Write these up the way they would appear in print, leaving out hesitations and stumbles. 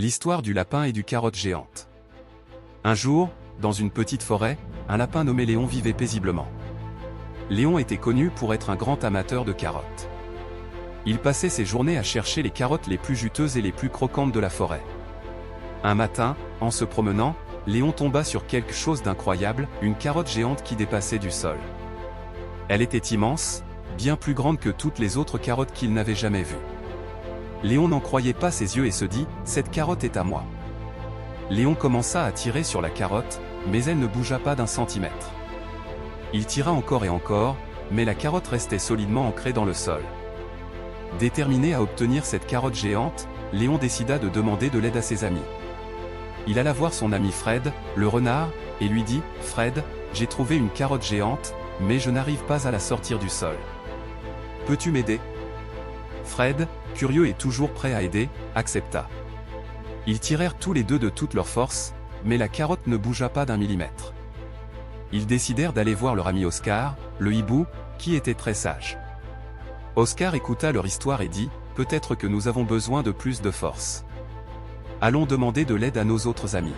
L'histoire du lapin et du carotte géante. Un jour, dans une petite forêt, un lapin nommé Léon vivait paisiblement. Léon était connu pour être un grand amateur de carottes. Il passait ses journées à chercher les carottes les plus juteuses et les plus croquantes de la forêt. Un matin, en se promenant, Léon tomba sur quelque chose d'incroyable, une carotte géante qui dépassait du sol. Elle était immense, bien plus grande que toutes les autres carottes qu'il n'avait jamais vues. Léon n'en croyait pas ses yeux et se dit « Cette carotte est à moi ». Léon commença à tirer sur la carotte, mais elle ne bougea pas d'un centimètre. Il tira encore et encore, mais la carotte restait solidement ancrée dans le sol. Déterminé à obtenir cette carotte géante, Léon décida de demander de l'aide à ses amis. Il alla voir son ami Fred, le renard, et lui dit « Fred, j'ai trouvé une carotte géante, mais je n'arrive pas à la sortir du sol. Peux-tu m'aider » Fred, curieux et toujours prêt à aider, accepta. Ils tirèrent tous les deux de toute leur force, mais la carotte ne bougea pas d'un millimètre. Ils décidèrent d'aller voir leur ami Oscar, le hibou, qui était très sage. Oscar écouta leur histoire et dit « Peut-être que nous avons besoin de plus de force. Allons demander de l'aide à nos autres amis. »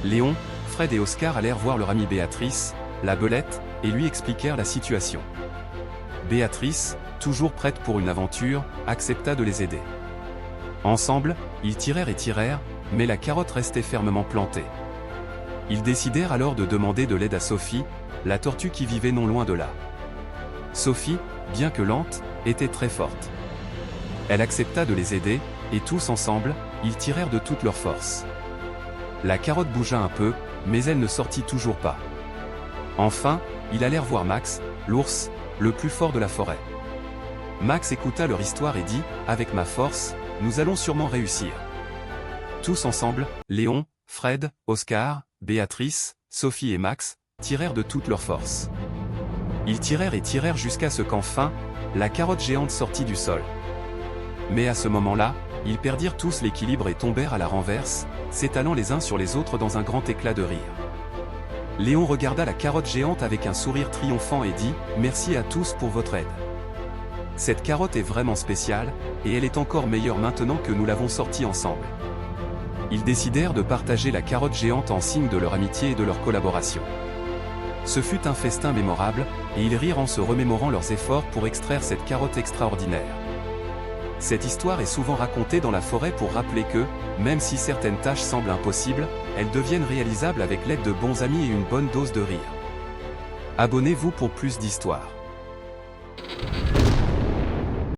Léon, Fred et Oscar allèrent voir leur amie Béatrice, la belette, et lui expliquèrent la situation. Béatrice, toujours prête pour une aventure, accepta de les aider. Ensemble, ils tirèrent et tirèrent, mais la carotte restait fermement plantée. Ils décidèrent alors de demander de l'aide à Sophie, la tortue qui vivait non loin de là. Sophie, bien que lente, était très forte. Elle accepta de les aider, et tous ensemble, ils tirèrent de toute leur force. La carotte bougea un peu, mais elle ne sortit toujours pas. Enfin, ils allèrent voir Max, l'ours, le plus fort de la forêt. Max écouta leur histoire et dit « Avec ma force, nous allons sûrement réussir. » Tous ensemble, Léon, Fred, Oscar, Béatrice, Sophie et Max, tirèrent de toute leur force. Ils tirèrent et tirèrent jusqu'à ce qu'enfin, la carotte géante sortit du sol. Mais à ce moment-là, ils perdirent tous l'équilibre et tombèrent à la renverse, s'étalant les uns sur les autres dans un grand éclat de rire. Léon regarda la carotte géante avec un sourire triomphant et dit « Merci à tous pour votre aide. Cette carotte est vraiment spéciale, et elle est encore meilleure maintenant que nous l'avons sortie ensemble. » Ils décidèrent de partager la carotte géante en signe de leur amitié et de leur collaboration. Ce fut un festin mémorable, et ils rirent en se remémorant leurs efforts pour extraire cette carotte extraordinaire. Cette histoire est souvent racontée dans la forêt pour rappeler que, même si certaines tâches semblent impossibles, elles deviennent réalisables avec l'aide de bons amis et une bonne dose de rire. Abonnez-vous pour plus d'histoires.